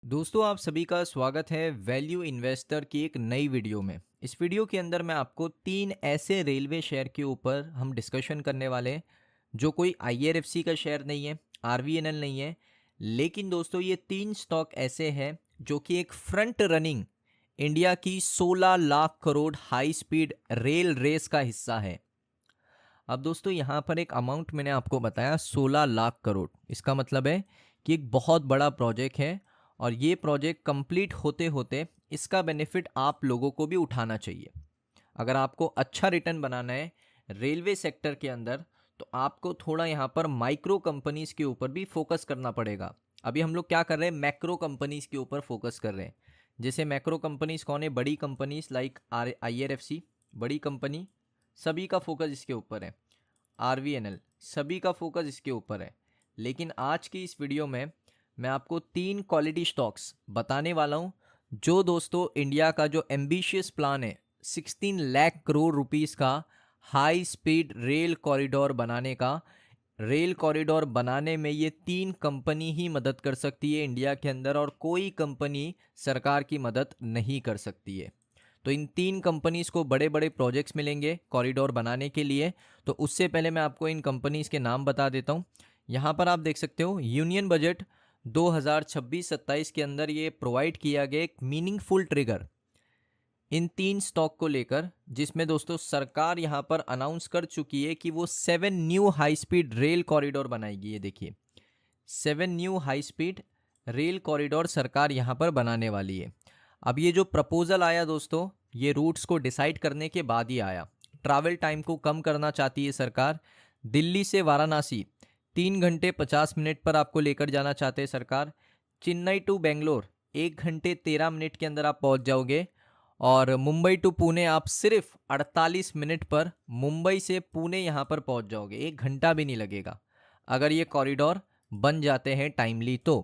दोस्तों आप सभी का स्वागत है वैल्यू इन्वेस्टर की एक नई वीडियो में। इस वीडियो के अंदर मैं आपको तीन ऐसे रेलवे शेयर के ऊपर हम डिस्कशन करने वाले हैं जो कोई आईआरएफसी का शेयर नहीं है, आरवीएनएल नहीं है, लेकिन दोस्तों ये तीन स्टॉक ऐसे हैं जो कि एक फ्रंट रनिंग इंडिया की 16 lakh crore high speed rail race का हिस्सा है। अब दोस्तों यहाँ पर एक अमाउंट मैंने आपको बताया 16 लाख करोड़। इसका मतलब है कि एक बहुत बड़ा प्रोजेक्ट है और ये प्रोजेक्ट कंप्लीट होते होते इसका बेनिफिट आप लोगों को भी उठाना चाहिए। अगर आपको अच्छा रिटर्न बनाना है रेलवे सेक्टर के अंदर तो आपको थोड़ा यहाँ पर माइक्रो कंपनीज के ऊपर भी फोकस करना पड़ेगा। अभी हम लोग क्या कर रहे हैं, मैक्रो कंपनीज के ऊपर फोकस कर रहे हैं। जैसे मैक्रो कंपनीज कौन है, बड़ी कंपनीज लाइक आईआरएफसी बड़ी कंपनी, सभी का फोकस इसके ऊपर है। आरवीएनएल सभी का फोकस इसके ऊपर है। लेकिन आज की इस वीडियो में मैं आपको तीन क्वालिटी स्टॉक्स बताने वाला हूं जो दोस्तों इंडिया का जो एम्बिशियस प्लान है 16 लाख करोड़ रुपीस का हाई स्पीड रेल कॉरिडोर बनाने का, रेल कॉरिडोर बनाने में ये तीन कंपनी ही मदद कर सकती है इंडिया के अंदर और कोई कंपनी सरकार की मदद नहीं कर सकती है। तो इन तीन कंपनीज को बड़े बड़े प्रोजेक्ट्स मिलेंगे कॉरिडोर बनाने के लिए। तो उससे पहले मैं आपको इन कंपनीज के नाम बता देता हूँ। यहाँ पर आप देख सकते हो यूनियन बजट 2026-27 के अंदर ये प्रोवाइड किया गया एक मीनिंगफुल ट्रिगर इन तीन स्टॉक को लेकर, जिसमें दोस्तों सरकार यहाँ पर अनाउंस कर चुकी है कि वो 7 new high speed rail corridor बनाएगी। ये देखिए 7 new high speed rail corridor सरकार यहाँ पर बनाने वाली है। अब ये जो प्रपोजल आया दोस्तों, ये रूट्स को डिसाइड करने के बाद ही आया। ट्रैवल टाइम को कम करना चाहती है सरकार। दिल्ली से वाराणसी 3 घंटे 50 मिनट पर आपको लेकर जाना चाहते हैं सरकार। चेन्नई टू बेंगलोर 1 घंटे 13 मिनट के अंदर आप पहुंच जाओगे। और मुंबई टू पुणे आप सिर्फ 48 मिनट पर मुंबई से पुणे यहाँ पर पहुंच जाओगे, 1 घंटा भी नहीं लगेगा अगर ये कॉरिडोर बन जाते हैं टाइमली तो।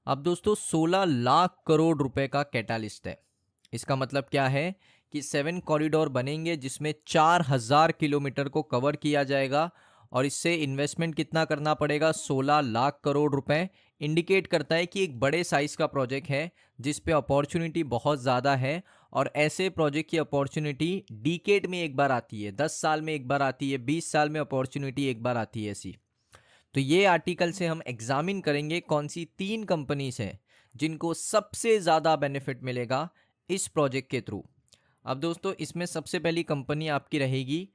अब दोस्तों 16 लाख करोड़ रुपए का कैटालिस्ट है। इसका मतलब क्या है कि 7 कॉरिडोर बनेंगे जिसमें 4000 किलोमीटर को कवर किया जाएगा और इससे इन्वेस्टमेंट कितना करना पड़ेगा, 16 लाख करोड़ रुपए। इंडिकेट करता है कि एक बड़े साइज का प्रोजेक्ट है जिस पे अपॉर्चुनिटी बहुत ज़्यादा है और ऐसे प्रोजेक्ट की अपॉर्चुनिटी डिकेड में एक बार आती है, 10 साल में एक बार आती है, 20 साल में अपॉर्चुनिटी एक बार आती है ऐसी। तो ये आर्टिकल से हम एग्जामिन करेंगे कौन सी तीन कंपनीज हैं जिनको सबसे ज़्यादा बेनिफिट मिलेगा इस प्रोजेक्ट के थ्रू। अब दोस्तों इसमें सबसे पहली कंपनी आपकी रहेगी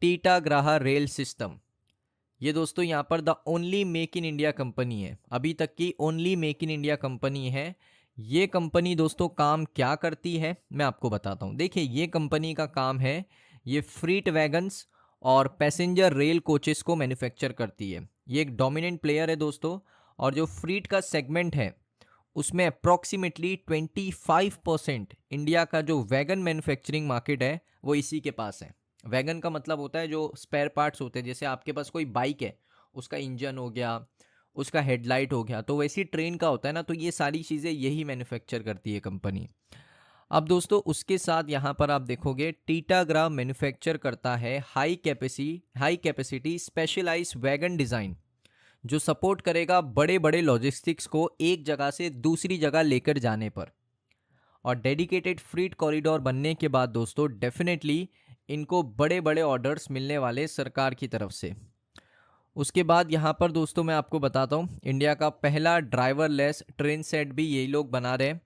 टीटाग्राहा रेल सिस्टम। ये दोस्तों यहाँ पर the only make in India company है, अभी तक की only make in India company है। ये कंपनी दोस्तों काम क्या करती है मैं आपको बताता हूँ। देखिए ये कंपनी का काम है, ये फ्रीट वैगन्स और पैसेंजर रेल कोचेस को मैन्युफैक्चर करती है। ये एक डोमिनेंट प्लेयर है दोस्तों और जो फ्रीट का सेगमेंट है उसमें अप्रॉक्सीमेटली 25% इंडिया का जो वैगन मैन्युफैक्चरिंग मार्केट है वो इसी के पास है। वैगन का मतलब होता है जो स्पेयर पार्ट्स होते हैं, जैसे आपके पास कोई बाइक है उसका इंजन हो गया, उसका हेडलाइट हो गया, तो वैसी ट्रेन का होता है ना, तो ये सारी चीज़ें यही मैन्युफैक्चर करती है कंपनी। अब दोस्तों उसके साथ यहाँ पर आप देखोगे टीटाग्राह मैन्युफैक्चर करता है high capacity specialise wagon design जो सपोर्ट करेगा बड़े बड़े लॉजिस्टिक्स को एक जगह से दूसरी जगह लेकर जाने पर। और डेडिकेटेड फ्रीट कॉरिडोर बनने के बाद दोस्तों डेफिनेटली इनको बड़े बड़े ऑर्डर्स मिलने वाले सरकार की तरफ से। उसके बाद यहाँ पर दोस्तों मैं आपको बताता हूँ इंडिया का पहला ड्राइवरलेस ट्रेन सेट भी यही लोग बना रहे हैं।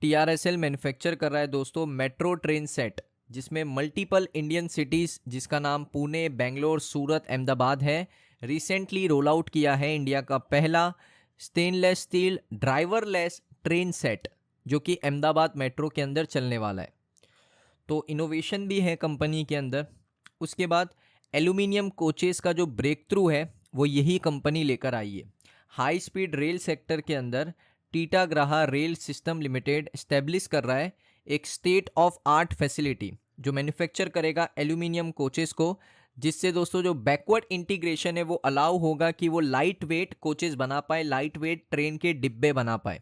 टीआरएसएल मैन्युफैक्चर कर रहा है दोस्तों मेट्रो ट्रेन सेट जिसमें मल्टीपल इंडियन सिटीज़ जिसका नाम पुणे, बेंगलोर, सूरत, अहमदाबाद है, रिसेंटली रोल आउट किया है इंडिया का पहला stainless steel driverless train set जो कि अहमदाबाद मेट्रो के अंदर चलने वाला है। तो इनोवेशन भी है कंपनी के अंदर। उसके बाद एल्यूमिनियम कोचेस का जो ब्रेक थ्रू है वो यही कंपनी लेकर आई है। हाई स्पीड रेल सेक्टर के अंदर टीटाग्राहा रेल सिस्टम लिमिटेड स्टैब्लिश कर रहा है एक स्टेट ऑफ आर्ट फैसिलिटी जो मैन्युफैक्चर करेगा एल्यूमिनियम कोचेस को, जिससे दोस्तों जो बैकवर्ड इंटीग्रेशन है वो अलाउ होगा कि वो लाइट वेट कोचेस बना पाए, लाइट वेट ट्रेन के डिब्बे बना पाए,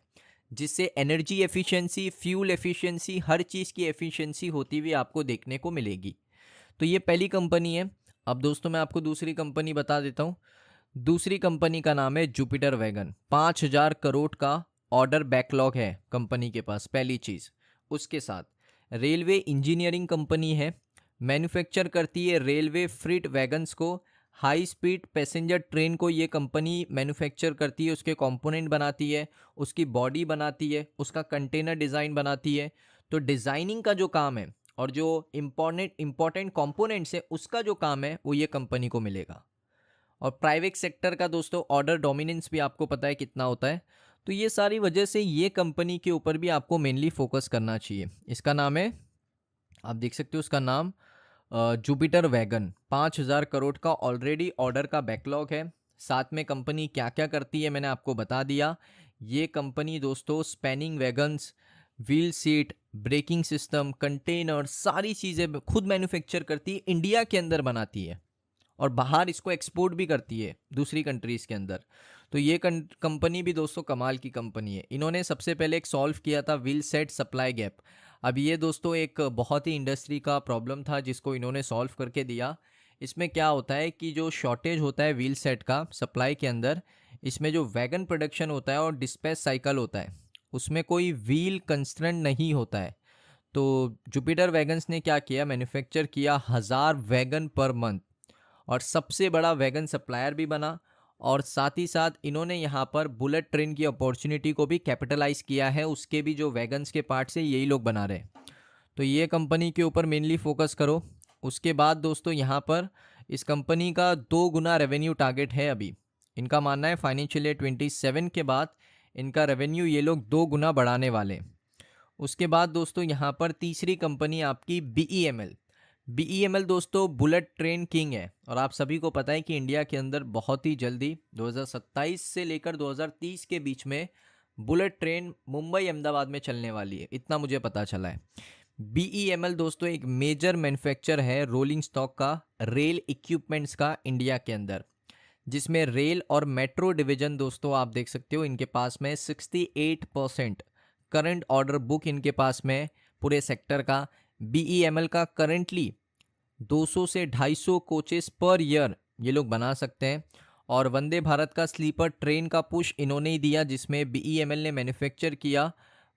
जिससे एनर्जी एफिशिएंसी, फ्यूल एफिशिएंसी, हर चीज़ की एफिशिएंसी होती हुई आपको देखने को मिलेगी। तो ये पहली कंपनी है। अब दोस्तों मैं आपको दूसरी कंपनी बता देता हूँ। दूसरी कंपनी का नाम है जुपिटर वैगन। 5000 करोड़ का ऑर्डर बैकलॉग है कंपनी के पास, पहली चीज़। उसके साथ रेलवे इंजीनियरिंग कंपनी है, मैन्युफैक्चर करती है रेलवे फ्रीट वैगन्स को, हाई स्पीड पैसेंजर ट्रेन को ये कंपनी मैन्युफैक्चर करती है, उसके कंपोनेंट बनाती है, उसकी बॉडी बनाती है, उसका कंटेनर डिज़ाइन बनाती है। तो डिज़ाइनिंग का जो काम है और जो इम्पॉर्टेंट कंपोनेंट्स है उसका जो काम है वो ये कंपनी को मिलेगा। और प्राइवेट सेक्टर का दोस्तों ऑर्डर डोमिनेंस भी आपको पता है कितना होता है। तो ये सारी वजह से ये कंपनी के ऊपर भी आपको मेनली फोकस करना चाहिए। इसका नाम है, आप देख सकते हो उसका नाम जुपिटर वैगन। 5,000 करोड़ का ऑलरेडी ऑर्डर का बैकलॉग है। साथ में कंपनी क्या क्या करती है मैंने आपको बता दिया। ये कंपनी दोस्तों spanning wagons, wheel seat, braking system, container, सारी चीज़ें खुद मैन्युफैक्चर करती है, इंडिया के अंदर बनाती है और बाहर इसको एक्सपोर्ट भी करती है दूसरी कंट्रीज़ के अंदर। तो ये कंपनी भी दोस्तों कमाल की कंपनी है। इन्होंने सबसे पहले एक सॉल्व किया था व्हील सेट सप्लाई गैप। अब ये दोस्तों एक बहुत ही इंडस्ट्री का प्रॉब्लम था जिसको इन्होंने सॉल्व करके दिया। इसमें क्या होता है कि जो शॉर्टेज होता है व्हील सेट का सप्लाई के अंदर, इसमें जो वैगन प्रोडक्शन होता है और डिस्पैच साइकिल होता है उसमें कोई व्हील कंस्ट्रेंट नहीं होता है। तो जुपिटर वैगन्स ने क्या किया, मैन्युफैक्चर किया 1,000 वैगन पर मंथ और सबसे बड़ा वैगन सप्लायर भी बना। और साथ ही साथ इन्होंने यहाँ पर बुलेट ट्रेन की अपॉर्चुनिटी को भी कैपिटलाइज किया है, उसके भी जो वैगन्स के पार्ट्स है यही लोग बना रहे हैं। तो ये कंपनी के ऊपर मेनली फोकस करो। उसके बाद दोस्तों यहाँ पर इस कंपनी का 2 गुना रेवेन्यू टारगेट है अभी। इनका मानना है फाइनेंशियल ईयर 27 के बाद इनका रेवेन्यू ये लोग 2 गुना बढ़ाने वाले हैं। उसके बाद दोस्तों यहाँ पर तीसरी कंपनी आपकी BEML। BEML दोस्तों बुलेट ट्रेन किंग है और आप सभी को पता है कि इंडिया के अंदर बहुत ही जल्दी 2027 से लेकर 2030 के बीच में बुलेट ट्रेन मुंबई अहमदाबाद में चलने वाली है, इतना मुझे पता चला है। BEML दोस्तों एक मेजर मैन्युफैक्चर है रोलिंग स्टॉक का, रेल इक्विपमेंट्स का इंडिया के अंदर, जिसमें रेल और मेट्रो डिवीजन दोस्तों आप देख सकते हो इनके पास में 68% करंट ऑर्डर बुक इनके पास में पूरे सेक्टर का। BEML का करंटली 200 से 250 कोचेस पर ईयर ये लोग बना सकते हैं। और वंदे भारत का स्लीपर ट्रेन का पुश इन्होंने ही दिया जिसमें BEML ने मैन्युफैक्चर किया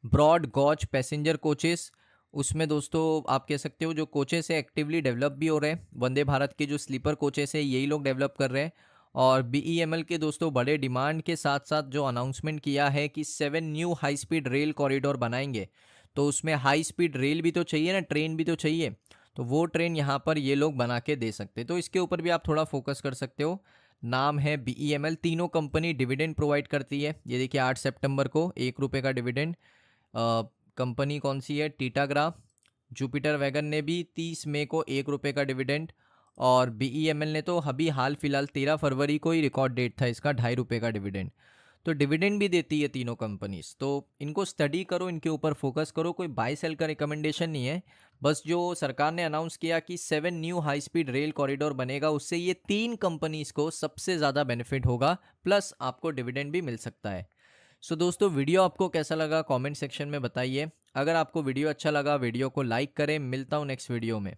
ब्रॉड गॉज पैसेंजर कोचेस। उसमें दोस्तों आप कह सकते हो जो कोचेस है एक्टिवली डेवलप भी हो रहे हैं, वंदे भारत के जो स्लीपर कोचेस है यही लोग डेवलप कर रहे हैं। और BEML के दोस्तों बड़े डिमांड के साथ साथ जो अनाउंसमेंट किया है कि 7 new high speed rail corridor बनाएंगे, तो उसमें हाई स्पीड रेल भी तो चाहिए ना, ट्रेन भी तो चाहिए, तो वो ट्रेन यहाँ पर ये लोग बना के दे सकते हैं। तो इसके ऊपर भी आप थोड़ा फोकस कर सकते हो। नाम है BEML। तीनों कंपनी डिविडेंड प्रोवाइड करती है। ये देखिए 8 सितंबर को 1 रुपये का डिविडेंड। कंपनी कौन सी है, टीटाग्रा। जुपिटर वैगन ने भी 30 मई को 1 रुपये का डिविडेंड, और BEML ने तो अभी हाल फिलहाल 13 फरवरी को ही रिकॉर्ड डेट था इसका 2.5 रुपये का डिविडेंड। तो डिविडेंड भी देती है तीनों कंपनीज। तो इनको स्टडी करो, इनके ऊपर फोकस करो। कोई बाय सेल का रिकमेंडेशन नहीं है, बस जो सरकार ने अनाउंस किया कि 7 new high speed rail corridor बनेगा उससे ये 3 कंपनीज को सबसे ज़्यादा बेनिफिट होगा, प्लस आपको डिविडेंड भी मिल सकता है। सो दोस्तों वीडियो आपको कैसा लगा कमेंट सेक्शन में बताइए। अगर आपको वीडियो अच्छा लगा वीडियो को लाइक करें। मिलता हूँ नेक्स्ट वीडियो में।